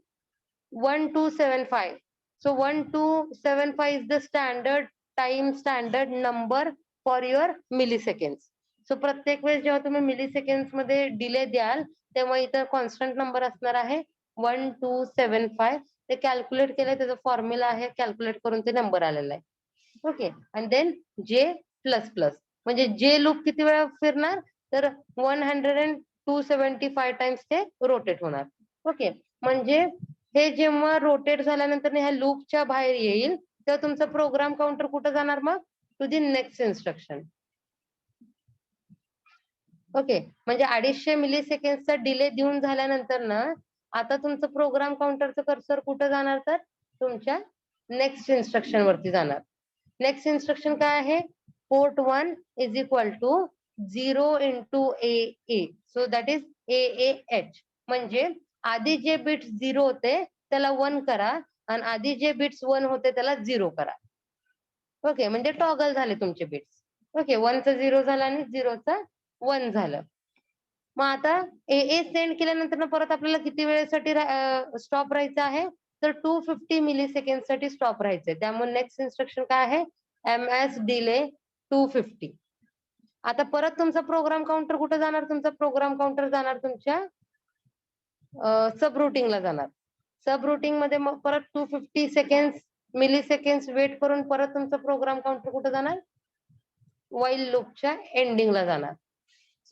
1275. So 1275 is the standard number for your milliseconds. So प्रत्येक वेळेस जेव्हा तुम्ही मिलीसेकंड्स मध्ये डिले द्याल तेव्हा इथं कॉन्स्टंट नंबर असणार आहे 1275. ते कॅल्क्युलेट केलंय, त्याचा फॉर्म्युला आहे, कॅल्क्युलेट करून ते नंबर आलेला आहे. ओके. आणि देन जे प्लस प्लस म्हणजे जे लूप किती वेळा फिरणार तर 275 टाइम्स ते रोटेट होणार. ओके. म्हणजे हे जेव्हा रोटेट झाल्यानंतर ह्या लूपच्या बाहेर येईल तेव्हा तुमचा प्रोग्राम काउंटर कुठं जाणार, मग to the next instruction. Okay, म्हणजे 250 मिली सेकंडचा डिले देऊन झाल्यानंतर ना आता तुमचं प्रोग्राम काउंटरचं कर्सर कुठं जाणार, तर तुमच्या नेक्स्ट इन्स्ट्रक्शन वरती जाणार. नेक्स्ट इन्स्ट्रक्शन काय आहे, port 1 is equal to 0 into AA, so that is AAH. म्हणजे आधी जे बिट्स 0 होते त्याला 1 करा आणि आधी जे बिट्स 1 होते त्याला 0 करा. ओके, म्हणजे टॉगल झाले तुमचे बिट्स. ओके, 1 चं 0 झालं आणि 0 चं 1 झालं. मग आता AA सेंड केल्यानंतर परत आपल्याला किती वेळेसाठी स्टॉप राहायचं आहे, तर 250 मिली सेकंड साठी स्टॉप राहायचंय. त्यामुळे नेक्स्ट इन्स्ट्रक्शन काय आहे, MS डिले 250. आता परत तुमचा प्रोग्राम काउंटर कुठे जाणार, तुमचा प्रोग्राम काउंटर जाणार तुमच्या सब रुटीनला जाणार. सब रुटीन मध्ये मग परत 250 सेकंड मिली सेकंड वेट करून परत तुमचा प्रोग्राम काउंटर कुठे जाणार, वाईल लूपच्या एंडिंगला जाणार.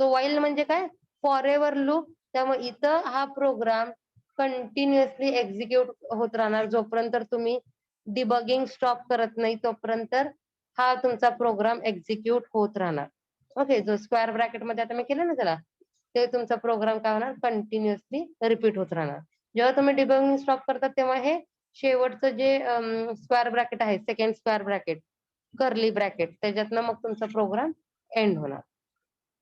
सो वाईल म्हणजे काय, फॉर एव्हर लूप. त्यामुळे इथं हा प्रोग्राम कंटिन्युअसली एक्झिक्यूट होत राहणार जोपर्यंत तुम्ही डिबगिंग स्टॉप करत नाही तोपर्यंत हा तुमचा प्रोग्राम एक्झिक्यूट होत राहणार. ओके, जो स्क्वेअर ब्रॅकेट मध्ये आता मी केलं ना त्याला, ते तुमचा प्रोग्राम काय होणार, कंटिन्युअसली रिपीट होत राहणार. जेव्हा तुम्ही डिबगिंग स्टॉप करतात तेव्हा हे शेवटचं जे स्क्वेअर ब्रॅकेट आहे, second square bracket, curly bracket, त्याच्यातनं मग तुमचा प्रोग्राम एंड होणार.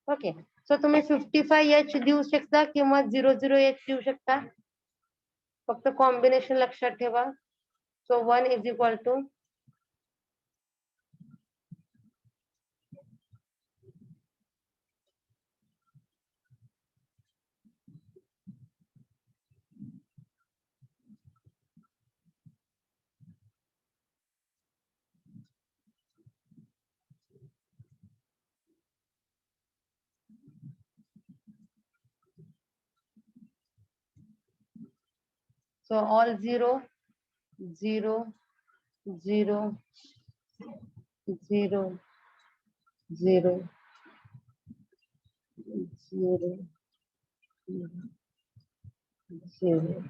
ओके, सो तुम्ही 55H देऊ शकता किंवा 00H देऊ शकता, फक्त कॉम्बिनेशन लक्षात ठेवा. So 1 is equal to so all 0 0 0 0 0 0 0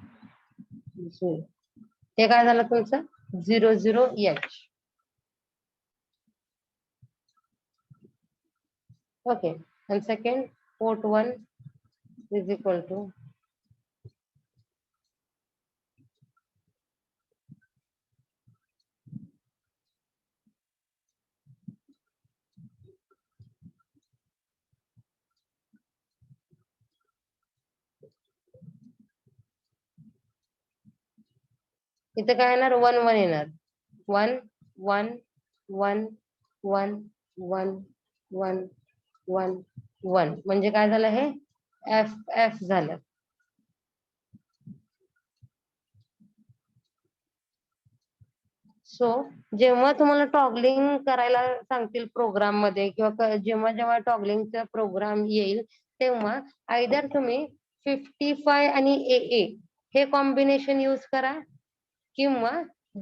0. हे काय झालं तुमचं 00H. Okay, and second port 1 is equal to इथे काय येणार, 1 1 येणार, 1 1 1 1 1 1 1 1. म्हणजे काय झालं, हे F F झालं. सो जेव्हा तुम्हाला टॉगलिंग करायला सांगतील प्रोग्राम मध्ये किंवा जेव्हा जेव्हा टॉगलिंगचा प्रोग्राम येईल तेव्हा आयदर तुम्ही 55 आणि AA हे कॉम्बिनेशन यूज करा किंवा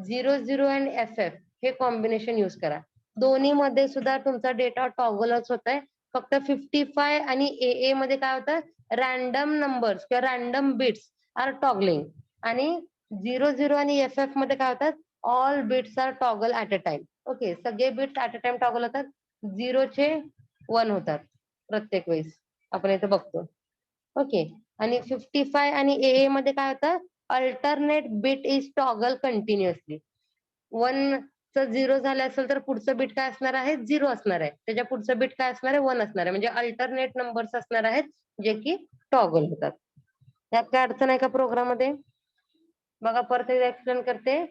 00 आणि FF हे कॉम्बिनेशन यूज करा. दोन्ही मध्ये सुद्धा तुमचा डेटा टॉगलच होत आहे. फक्त 55 आणि AA मध्ये काय होतं, रॅन्डम नंबर्स किंवा रॅन्डम बिट्स आर टॉगलिंग आणि 00 आणि FF मध्ये काय होतात, all bits are toggle at a time. Okay, सगळे bits at a time toggle होतात, 0 चे 1 होतात प्रत्येक वेळेस, आपण इथे बघतो. ओके, आणि 55 आणि AA मध्ये काय होतं, alternate bit is toggle continuously. 1 चं 0 झालं असेल तर पुढचं बिट काय असणार आहे, 0 असणार आहे. त्याच्या पुढचं बिट काय असणार आहे, 1 असणार आहे. म्हणजे अल्टरनेट नंबर्स असणार आहेत जे की टॉगल होतात. त्यात काय अडचण आहे का प्रोग्राम मध्ये, बघा परत एक्सप्लेन करते.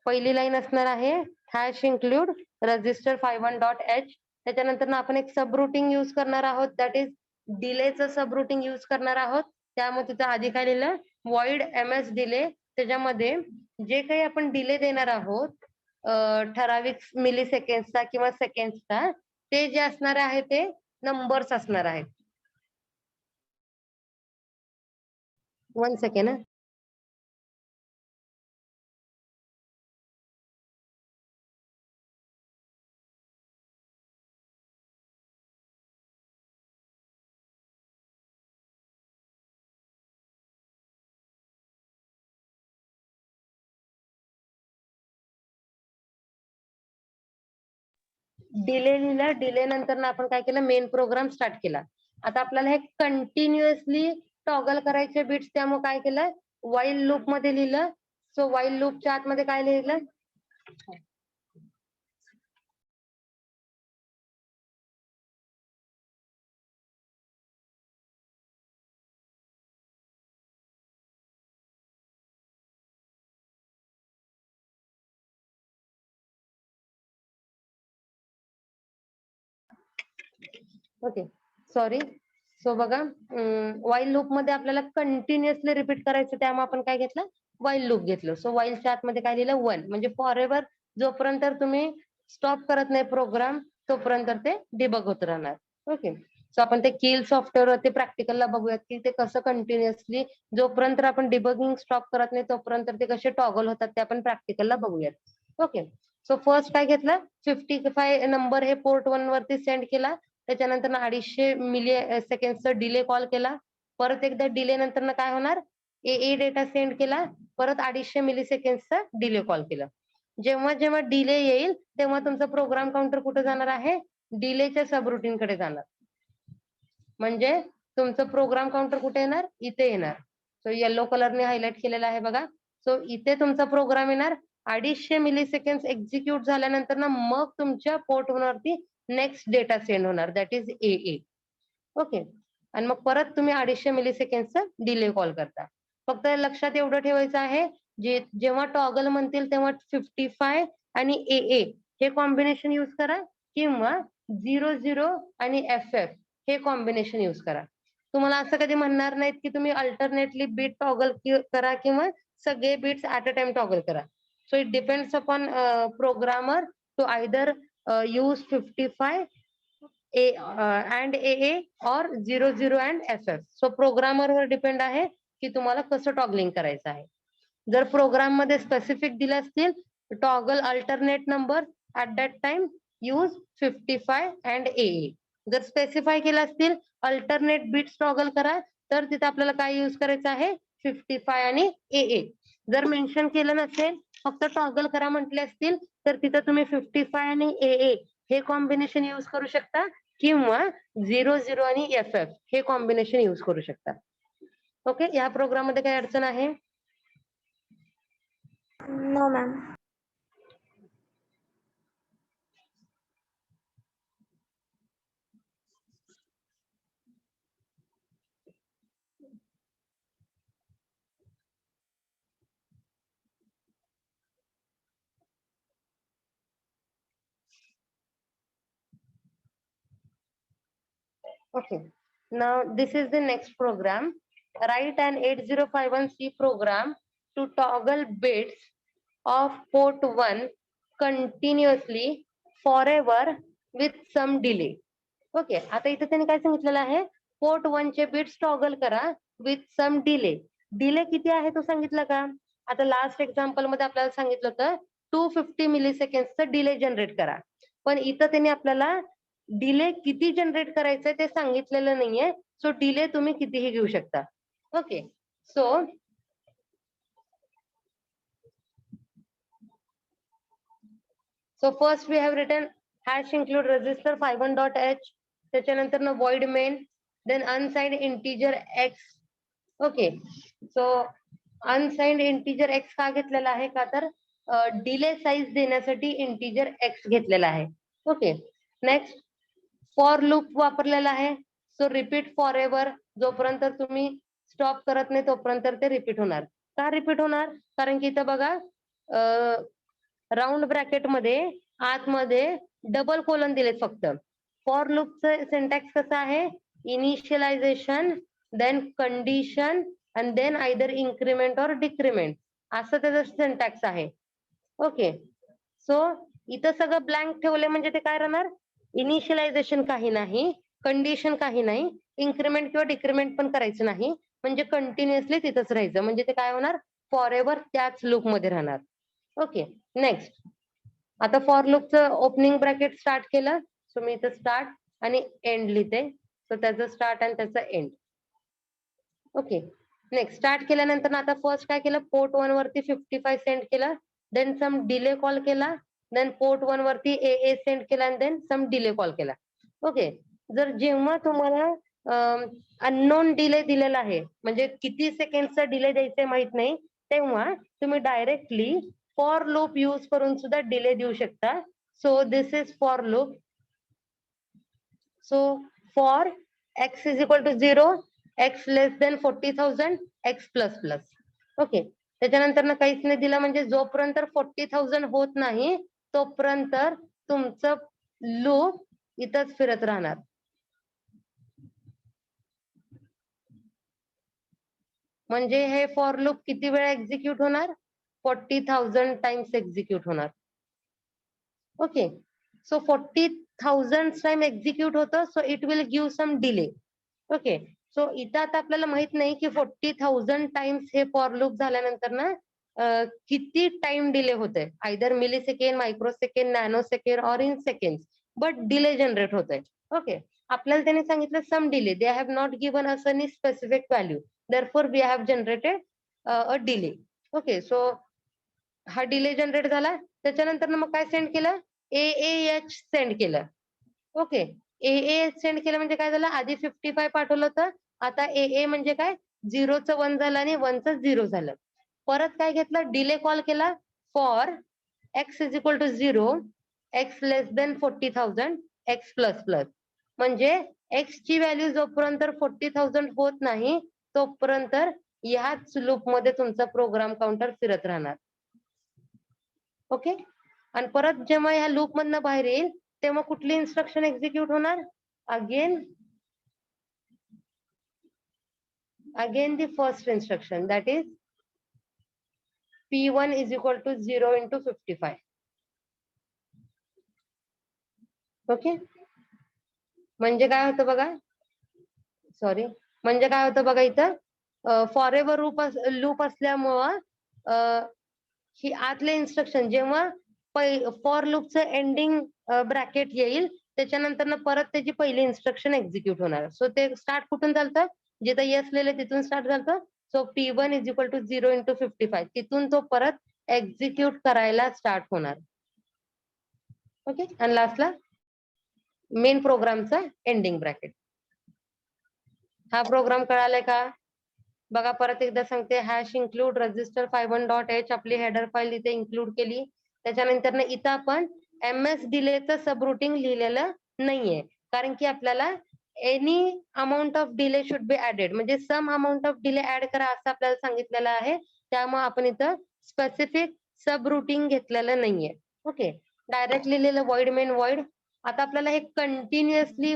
पहिली लाईन असणार आहे हॅश इन्क्लूड रजिस्टर 51.h. त्याच्यानंतर आपण एक सब रुटीन यूज करणार आहोत, दॅट इज डिलेचं सब रुटीन यूज करणार आहोत. त्यामुळे तिथं आधी काय लिहिलं, वॉइड MS डिले. त्याच्यामध्ये जे काही आपण डिले देणार आहोत ठराविक मिली सेकंडचा किंवा सेकंडचा, ते जे असणार आहे ते नंबर्स असणार आहेत. 1 सेकंड. डिले लिहिला, डिले नंतर आपण काय केलं, मेन प्रोग्राम स्टार्ट केला. आता आपल्याला हे कंटिन्युअसली टॉगल करायचे बिट्स, त्यामुळे काय केलं, वाईल लूप मध्ये लिहिलं. सो वाईल लूपच्या आतमध्ये काय लिहिलं, ओके सॉरी. सो बघा, वाईल लूप मध्ये आपल्याला कंटिन्युअसली रिपीट करायचं, त्यामुळे आपण काय घेतलं, वाईल लूप घेतलं. सो वाईलच्या आतमध्ये काय लिहिलं, 1, म्हणजे फॉर एव्हर, जोपर्यंत तुम्ही स्टॉप करत नाही प्रोग्राम तोपर्यंत ते डिबग होत राहणार. ओके. सो आपण ते किल सॉफ्टवेअर वरती प्रॅक्टिकलला बघूयात की ते कसं कंटिन्युअसली जोपर्यंत आपण डिबगिंग स्टॉप करत नाही तोपर्यंत ते कसे टॉगल होतात ते आपण प्रॅक्टिकलला बघूयात. ओके. सो फर्स्ट काय घेतलं, 55 नंबर हे पोर्ट 1 वरती सेंड केला. त्याच्यानंतर 250 मिली सेकंडचा डिले कॉल केला. परत एकदा डिले नंतर काय होणार, ए डेटा सेंड केला. परत 250 मिली सेकंडचा डिले कॉल केला. जेव्हा जेव्हा डिले येईल तेव्हा तुमचा प्रोग्राम काउंटर कुठे जाणार आहे, डिलेच्या सबरुटीन कडे जाणार. म्हणजे तुमचं प्रोग्राम काउंटर कुठे येणार, इथे येणार. सो येलो कलरने हायलाइट केलेला आहे बघा. सो इथे तुमचा प्रोग्राम येणार. 250 मिली सेकंड एक्झिक्यूट झाल्यानंतर ना मग तुमच्या पोर्ट वरती नेक्स्ट डेटा सेंड होणार, दॅट इज ए. ओके. आणि मग परत तुम्ही 250 मिली सेकंडचा डिले कॉल करता. फक्त लक्षात एवढं ठेवायचं आहे, जेव्हा टॉगल म्हणतील तेव्हा 55 आणि ए हे कॉम्बिनेशन यूज करा, किंवा 00 आणि FF हे कॉम्बिनेशन यूज करा. तुम्हाला असं कधी म्हणणार नाहीत की तुम्ही अल्टरनेटली बीट टॉगल करा किंवा सगळे bits at a time toggle करा. So it depends upon programmer to either use 55 and AA or 00 and FF. So programmer वर डिपेंड आहे की तुम्हाला कसं टॉगलिंग करायचं आहे. जर प्रोग्राम मध्ये स्पेसिफिक दिले असतील, toggle alternate number at that time use 55 and AA. जर स्पेसिफाय केलं असतील अल्टरनेट बिट्स टॉगल करा, तर तिथे आपल्याला काय यूज करायचं आहे, 55 आणि AA. जर मेन्शन केलं नसेल, फक्त टॉगल करा म्हटले असतील, तर तिथं तुम्ही 55 आणि AA हे कॉम्बिनेशन यूज करू शकता, किंवा 00 आणि FF हे कॉम्बिनेशन यूज करू शकता. ओके. या प्रोग्राम मध्ये काही अडचण आहे? No ma'am. Okay. Now this is the next program. Write an 8051C program to toggle bits of port 1 continuously forever with some delay. Okay. आता इथे त्यांनी काय सांगितलेलं आहे, पोर्ट 1 चे बिट्स टॉगल करा विथ सम डिले. डिले किती आहे तो सांगितलं का? आता लास्ट एक्झाम्पल मध्ये आपल्याला सांगितलं होतं 250 मिली सेकंडचं डिले जनरेट करा. पण इथं त्यांनी आपल्याला डिले किती जनरेट करायचंय ते सांगितलेलं नाहीये. सो डिले तुम्ही कितीही घेऊ शकता. Okay. So first we have written hash include register 51.h, त्याच्यानंतर ना void main, then unsigned integer x. Okay. So unsigned integer x का घेतलेला आहे, का तर डिले साईज देण्यासाठी इंटीजर x घेतलेला आहे. ओके. नेक्स्ट फॉर लूप वापरलेला आहे. सो रिपीट फॉर एव्हर, जोपर्यंत तुम्ही स्टॉप करत नाही तोपर्यंत ते रिपीट होणार. का रिपीट होणार, कारण की इथं बघा राऊंड ब्रॅकेट मध्ये आतमध्ये डबल कोलन दिलेत फक्त. फॉर लूपचं सिंटॅक्स कसं आहे, इनिशियलायझेशन, देन कंडिशन, आणि देन आयदर इन्क्रिमेंट और डिक्रिमेंट, असं त्याचं सिंटॅक्स आहे. ओके. सो इथं सगळं ब्लँक ठेवले म्हणजे ते काय राहणार, इनिशियलायझेशन काही नाही, कंडिशन काही नाही, इन्क्रिमेंट किंवा डिक्रिमेंट पण करायचं नाही, म्हणजे कंटिन्युअसली तिथंच राहायचं. म्हणजे ते काय होणार, फॉर एव्हर त्याच लूप मध्ये राहणार. ओके. नेक्स्ट, आता फॉर लूपचं ओपनिंग ब्रॅकेट स्टार्ट केलं. सो मी इथं स्टार्ट आणि एंड लिहिते. सो त्याचं स्टार्ट आणि त्याचं एंड. ओके. नेक्स्ट, स्टार्ट केल्यानंतर आता फर्स्ट काय केलं, पोर्ट 1 वरती 55 सेंड केलं, देन सम डिले कॉल केला, देन पोर्ट 1 वरती ए सेंड केला आणि देन सम डिले कॉल केला. ओके, जर जेव्हा तुम्हाला अननोन डिले दिलेला आहे, म्हणजे किती सेकंडचा डिले द्यायचा माहित नाही, तेव्हा तुम्ही डायरेक्टली फॉर लूप यूज करून सुद्धा डिले देऊ शकता. So this is for loop. So for x is equal to 0, x less than 40,000, x plus plus. Okay, त्याच्यानंतर ना काहीच नाही दिलं, म्हणजे जोपर्यंत 40,000 होत नाही तोपर्यंत तुमचं लूप इथंच फिरत राहणार. म्हणजे हे फॉर लूप किती वेळा एक्झिक्यूट होणार? 40,000 टाइम्स एक्झिक्यूट होणार. ओके, सो 40,000 टाइम एक्झिक्यूट होतं, so it will give some delay. Okay, so इथं आता आपल्याला माहित नाही की 40,000 टाइम्स हे फॉर लूप झाल्यानंतर ना किती टाइम डिले होतंय, either millisecond, microsecond, nanosecond और in second, but delay generate होतंय. ओके, आपल्याला त्यांनी सांगितलं some delay, they have not given us any specific value, therefore we have generated a delay. Okay, so हा delay generate झाला, त्याच्यानंतर मग काय सेंड केलं? AAH सेंड केलं. ओके, AAH सेंड केलं म्हणजे काय झालं? आधी 55 पाठवलं होतं, आता AA म्हणजे काय? 0चं 1 झालं आणि 1चं 0 झालं. परत काय घेतलं? डिले कॉल केला for x is equal to 0, x less than 40,000, x plus plus. म्हणजे x ची व्हॅल्यू जोपर्यंत 40,000 होत नाही तोपर्यंत ह्याच लूप मध्ये तुमचा प्रोग्राम काउंटर फिरत राहणार. ओके, आणि परत जेव्हा ह्या लूप मधनं बाहेर येईल तेव्हा कुठली इन्स्ट्रक्शन एक्झिक्यूट होणार? Again the first instruction, that is P1 is equal to 0 into 55. Okay, म्हणजे काय होतं बघा, सॉरी, म्हणजे काय होतं बघा, इथं फॉर एव्हर लूप असल्यामुळं ही आतले इन्स्ट्रक्शन जेव्हा फॉर लूपचं एंडिंग ब्रॅकेट येईल त्याच्यानंतर परत त्याची पहिली इन्स्ट्रक्शन एक्झिक्यूट होणार. सो ते स्टार्ट कुठून झालं? जिथं यस लिहिलं तिथून स्टार्ट झालं. So P1 is equal to 0 into 55, तिथून तो परत एक्झिक्यूट करायला स्टार्ट होणार. ओके, आणि लास्टला मेन प्रोग्रामचा एंडिंग ब्रॅकेट. हा प्रोग्राम कळालाय का? बघा परत एकदा सांगते, हॅश इन्क्लूड रजिस्टर 51.h आपली हेडर फाईल इथे इन्क्लूड केली. त्याच्यानंतर इथं आपण MS डिलेचं सबरूटीन लिहिलेलं नाहीये, कारण की आपल्याला any amount of delay should be added, म्हणजे some amount of delay add करा असं आपल्याला सांगितलेलं आहे. त्यामुळे आपण इथं स्पेसिफिक सबरूटीन घेतलेलं नाहीये. ओके, डायरेक्ट लिहिलेलं व्हॉइड मेन व्हॉइड. आता आपल्याला हे कंटिन्युअसली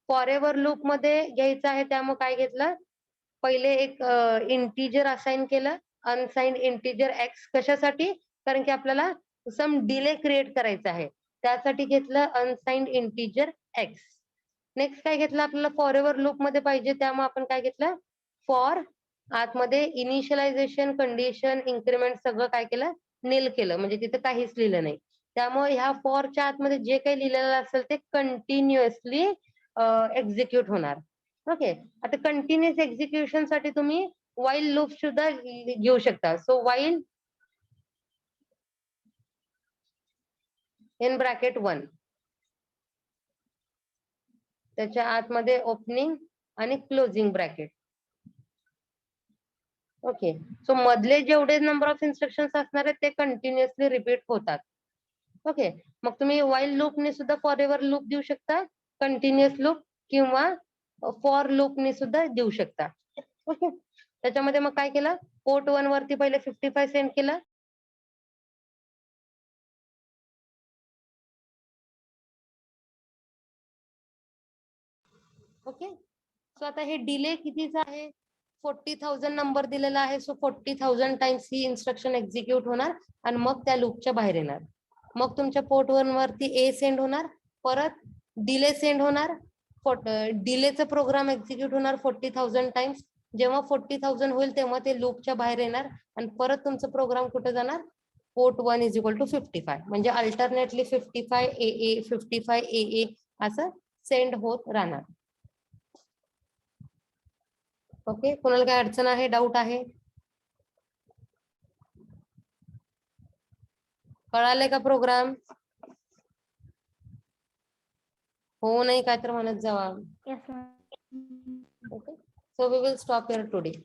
फॉर एव्हर लूप मध्ये घ्यायचं आहे, त्यामुळे काय घेतलं? पहिले एक इंटिजर असाइन केलं, अनसाइन्ड इंटिजर x. कशासाठी? कारण की आपल्याला सम डिले क्रिएट करायचा आहे, त्यासाठी घेतलं अनसाइन्ड इंटिजर x. नेक्स्ट काय घेतलं? आपल्याला फॉर एव्हर लूप मध्ये पाहिजे, त्यामुळे आपण काय घेतलं? फॉर आतमध्ये इनिशियलायझेशन, कंडिशन, इन्क्रिमेंट सगळं काय केलं? नील केलं, म्हणजे तिथे काहीच लिहिलं नाही. त्यामुळे ह्या फॉरच्या आतमध्ये जे काही लिहिलेलं असेल ते कंटिन्युअसली एक्झिक्यूट होणार. ओके, आता कंटिन्युअस एक्झिक्युशन साठी तुम्ही वाईल लूप सुद्धा घेऊ शकता. सो वाईल इन ब्रॅकेट 1, त्याच्या आतमध्ये ओपनिंग आणि क्लोजिंग ब्रॅकेट. ओके, सो मधले जेवढे नंबर ऑफ इन्स्ट्रक्शन्स असणार आहेत ते कंटिन्युअसली रिपीट होतात. ओके, मग तुम्ही वाईल लूपने सुद्धा फॉर एव्हर लूप देऊ शकता, कंटिन्युअस लूप किंवा फॉर लूपने सुद्धा देऊ शकता. ओके, त्याच्यामध्ये मग काय केलं? पोर्ट 1 वरती पहिले 55 सेंड केलं. ओके, सो आता हे डिले कितीचा आहे? 40,000 नंबर दिलेला आहे. सो 40,000 टाइम्स ही इन्स्ट्रक्शन एक्झिक्यूट होणार आणि मग त्या लूपच्या बाहेर येणार. मग तुमच्या पोर्ट 1 वरती A सेंड होणार, परत डिले सेंड होणार, डिलेचा प्रोग्राम एक्झिक्यूट होणार 40,000 टाइम्स. जेव्हा 40,000 होईल तेव्हा ते लूपच्या बाहेर येणार आणि परत तुमचा प्रोग्राम कुठे जाणार? पोर्ट 1 इज इक्वल टू 55, म्हणजे अल्टरनेटली 55 AA 55 AA असं सेंड होत राहणार. ओके, कोणाला काय अडचण आहे, डाऊट आहे? कळाले का प्रोग्राम? हो नाही काय तर म्हणत जावा. Yes, ma'am. Okay, so we will stop here today.